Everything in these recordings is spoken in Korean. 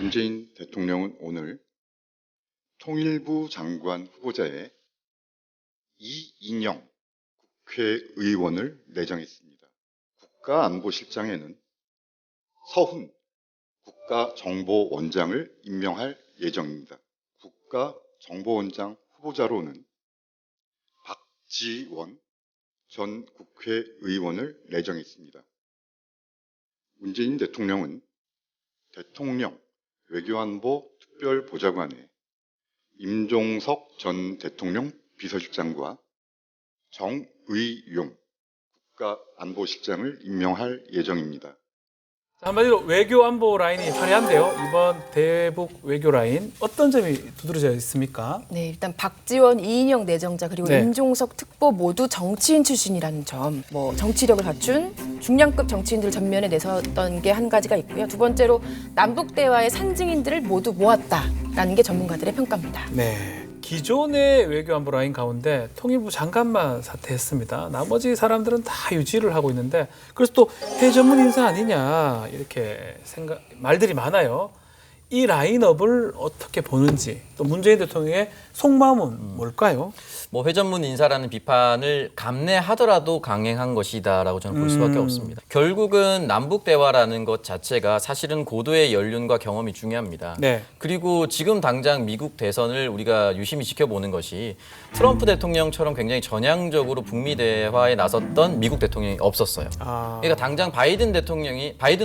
문재인 대통령은 오늘 통일부 장관 후보자에 이인영 국회의원을 내정했습니다. 국가안보실장에는 서훈 국가정보원장을 임명할 예정입니다. 국가정보원장 후보자로는 박지원 전 국회의원을 내정했습니다. 문재인 대통령은 대통령 외교안보 특별보좌관에 임종석 전 대통령 비서실장과 정의용 국가안보실장을 임명할 예정입니다. 한마디로 외교 안보 라인이 화려한데요. 이번 대북 외교 라인 어떤 점이 두드러져 있습니까? 네, 일단 박지원, 이인영 내정자 그리고 네. 임종석 특보 모두 정치인 출신이라는 점, 정치력을 갖춘 중량급 정치인들 전면에 내섰던 게 한 가지가 있고요. 두 번째로 남북 대화의 산증인들을 모두 모았다라는 게 전문가들의 평가입니다. 네. 기존의 외교 안보 라인 가운데 통일부 장관만 사퇴했습니다. 나머지 사람들은 다 유지를 하고 있는데 그래서 또 해전문 인사 아니냐 이렇게 말들이 많아요. 이 라인업을 어떻게 보는지 또 문재인 대통령의 속마음은 뭘까요? 회전문 인사라는 비판을 감내하더라도 강행한 것이다라고 저는 볼 수밖에 없습니다. 결국은 남북 대화라는 것 자체가 사실은 고도의 연륜과 경험이 중요합니다. 네. 그리고 지금 당장 미국 대선을 우리가 유심히 지켜보는 것이 트럼프 대통령처럼 굉장히 전향적으로 북미 대화에 나섰던 미국 대통령이 없었어요. 그러니까 당장 바이든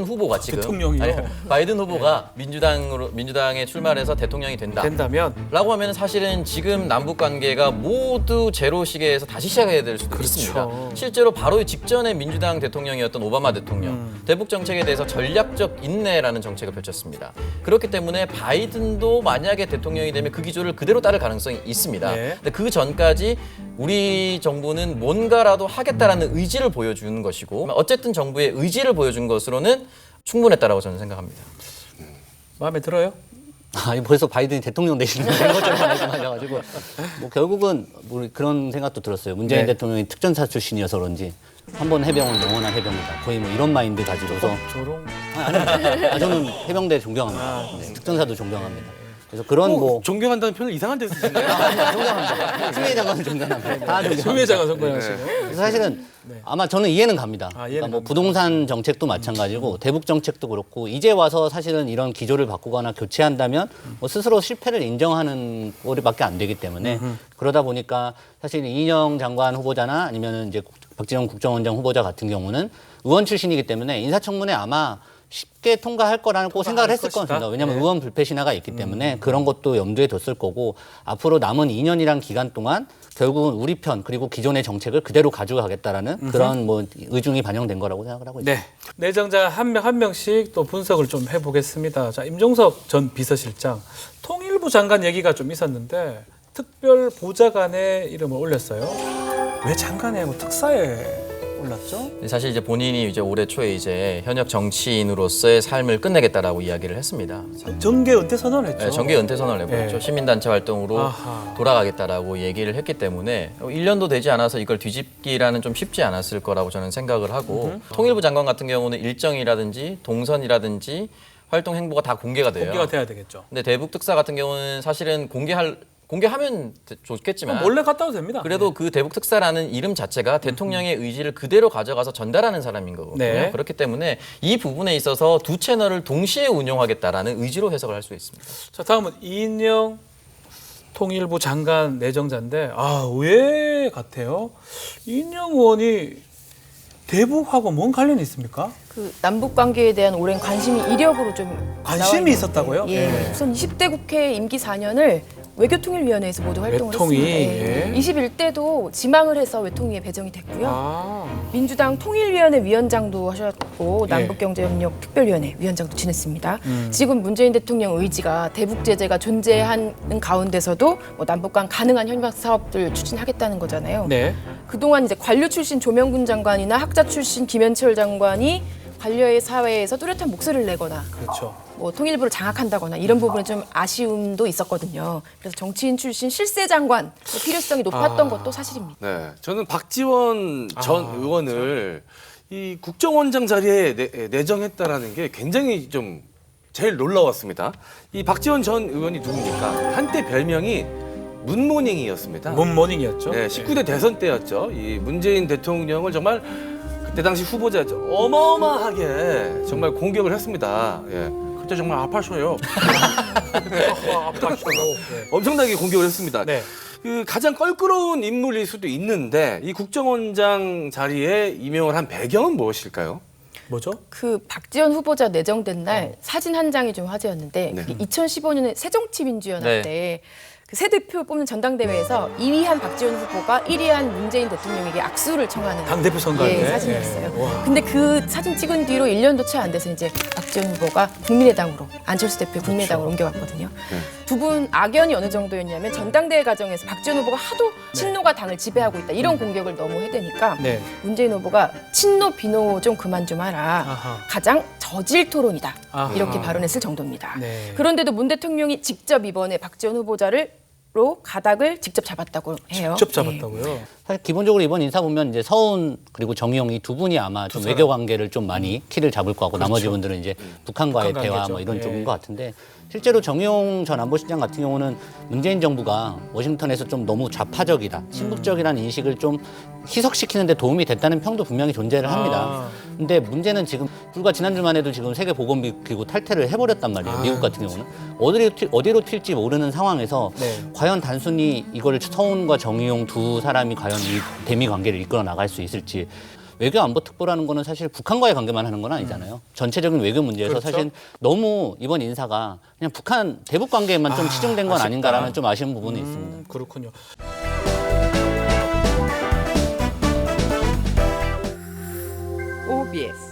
후보가 지금 대통령이요? 바이든 후보가 민주당에 출마해서 대통령이 된다면?라고 하면 사실은 지금 남북 관계가 모두 제로 시계에서 다시 시작해야 될 수도 있습니다. 실제로 바로 직전에 민주당 대통령이었던 오바마 대통령 대북 정책에 대해서 전략적 인내라는 정책을 펼쳤습니다. 그렇기 때문에 바이든도 만약에 대통령이 되면 그 기조를 그대로 따를 가능성이 있습니다. 네. 근데 그 전까지 우리 정부는 뭔가라도 하겠다라는 의지를 보여주는 것이고 어쨌든 정부의 의지를 보여준 것으로는 충분했다라고 저는 생각합니다. 마음에 들어요? 벌써 바이든이 대통령 되시는 것처럼 말씀하셔가지고 결국은 그런 생각도 들었어요. 문재인 네. 대통령이 특전사 출신이어서 그런지 한 번 해병은 영원한 해병이다. 거의 이런 마인드 가지고서 조롱. 저는 해병대 존경합니다. 네, 특전사도 존경합니다. 그래서 그런 존경한다는 표현을 이상한 데 쓰시네요. 존경합니다. 추미애 장관은 존경합니다. 다 존경합니다. 추미애 장관 선거하시고. 그래서 사실은 아마 저는 이해는 갑니다. 이해는 그러니까 갑니다. 부동산 정책도 마찬가지고 대북 정책도 그렇고 이제 와서 사실은 이런 기조를 바꾸거나 교체한다면 스스로 실패를 인정하는 꼴밖에 안 되기 때문에 그러다 보니까 사실 이인영 장관 후보자나 아니면 이제 박지원 국정원장 후보자 같은 경우는 의원 출신이기 때문에 인사청문회 아마 쉽게 통과할 거라고 생각을 했을 겁니다. 왜냐하면 의원 불패 신화가 있기 때문에 그런 것도 염두에 뒀을 거고 앞으로 남은 2년이란 기간 동안 결국은 우리 편 그리고 기존의 정책을 그대로 가져가겠다라는 그런 의중이 반영된 거라고 생각을 하고 있습니다. 네. 내정자 한 명 한 명씩 또 분석을 좀 해보겠습니다. 자, 임종석 전 비서실장, 통일부 장관 얘기가 좀 있었는데 특별 보좌관의 이름을 올렸어요. 왜 장관에 특사에 올랐죠? 사실 이제 본인이 이제 올해 초에 이제 현역 정치인으로서의 삶을 끝내겠다라고 이야기를 했습니다. 정계 은퇴 선언을 했죠. 네, 정계 은퇴 선언을 해버렸죠. 네. 시민단체 활동으로 돌아가겠다라고 얘기를 했기 때문에 1년도 되지 않아서 이걸 뒤집기라는 좀 쉽지 않았을 거라고 저는 생각을 하고 통일부 장관 같은 경우는 일정이라든지 동선이라든지 활동 행보가 다 공개가 돼요. 공개가 돼야 되겠죠. 근데 대북 특사 같은 경우는 사실은 공개하면 좋겠지만 몰래 갔다 와도 됩니다. 그래도 그 대북 특사라는 이름 자체가 대통령의 의지를 그대로 가져가서 전달하는 사람인 거거든요. 네. 그렇기 때문에 이 부분에 있어서 두 채널을 동시에 운영하겠다라는 의지로 해석을 할 수 있습니다. 자, 다음은 이인영 통일부 장관 내정자인데 왜 같아요? 이인영 의원이 대북하고 뭔 관련이 있습니까? 그 남북 관계에 대한 오랜 관심이 이력으로 좀 관심이 나와 있는데, 있었다고요? 예. 네. 우선 20대 국회 임기 4년을 외교통일위원회에서 모두 활동을 외통위, 했습니다. 예. 21대도 지망을 해서 외통위에 배정이 됐고요. 민주당 통일위원회 위원장도 하셨고 예. 남북경제협력 특별위원회 위원장도 지냈습니다. 지금 문재인 대통령 의지가 대북 제재가 존재하는 가운데서도 남북 간 가능한 협력 사업들 추진하겠다는 거잖아요. 네. 그동안 이제 관료 출신 조명근 장관이나 학자 출신 김현철 장관이 관료의 사회에서 뚜렷한 목소리를 내거나 그렇죠. 통일부를 장악한다거나 이런 부분에 좀 아쉬움도 있었거든요. 그래서 정치인 출신 실세 장관 필요성이 높았던 것도 사실입니다. 네, 저는 박지원 전 의원을 이 국정원장 자리에 내정했다라는 게 굉장히 좀 제일 놀라웠습니다. 이 박지원 전 의원이 누굽니까? 한때 별명이 문모닝이었습니다. 문모닝이었죠. 네, 19대 대선 때였죠. 이 문재인 대통령을 정말 그때 당시 후보자였죠. 어마어마하게 정말 공격을 했습니다. 예. 그때 정말 아팠어요. 엄청나게 공격을 했습니다. 네. 그 가장 껄끄러운 인물일 수도 있는데 이 국정원장 자리에 임명을 한 배경은 무엇일까요? 뭐죠? 그 박지원 후보자 내정된 날 사진 한 장이 좀 화제였는데 네. 2015년에 새정치민주연합 네. 때 그 새 대표 뽑는 전당대회에서 2위한 박지원 후보가 1위한 문재인 대통령에게 악수를 청하는 당대표 선거할 때? 사진이었어요. 네. 와. 근데 그 사진 찍은 뒤로 1년도 채 안 돼서 이제 박지원 후보가 국민의당으로 안철수 대표 국민의당으로 옮겨갔거든요. 두 분 악연이 어느 정도였냐면 전당대회 과정에서 박지원 후보가 하도 친노가 당을 지배하고 있다 이런 공격을 너무 해대니까 네. 문재인 후보가 친노 비노 좀 그만 좀 하라. 아하. 가장 저질 토론이다. 아하. 이렇게 발언했을 정도입니다. 네. 그런데도 문 대통령이 직접 이번에 박지원 후보자를 로 가닥을 직접 잡았다고 해요. 직접 잡았다고요? 사실 기본적으로 이번 인사 보면 이제 서훈 그리고 정의용 이 두 분이 아마 좀 외교 관계를 좀 많이 키를 잡을 것 같고 나머지 분들은 이제 북한과의 북한 대화 관계죠. 뭐 이런 예. 쪽인 것 같은데 실제로 정의용 전 안보실장 같은 경우는 문재인 정부가 워싱턴에서 좀 너무 좌파적이다, 친북적이라는 인식을 좀 희석시키는 데 도움이 됐다는 평도 분명히 존재를 합니다. 근데 문제는 지금 불과 지난주만 해도 지금 세계보건기구 탈퇴를 해버렸단 말이에요. 미국 같은 경우는. 어디로 튈지 모르는 상황에서 네. 과연 단순히 이걸 서훈과 정의용 두 사람이 과연 이 대미 관계를 이끌어 나갈 수 있을지. 외교 안보 특보라는 거는 사실 북한과의 관계만 하는 건 아니잖아요. 전체적인 외교 문제에서 그렇죠. 사실 너무 이번 인사가 그냥 북한 대북 관계에만 좀 치중된 건 아쉽다. 아닌가라는 좀 아쉬운 부분이 있습니다. 그렇군요. OBS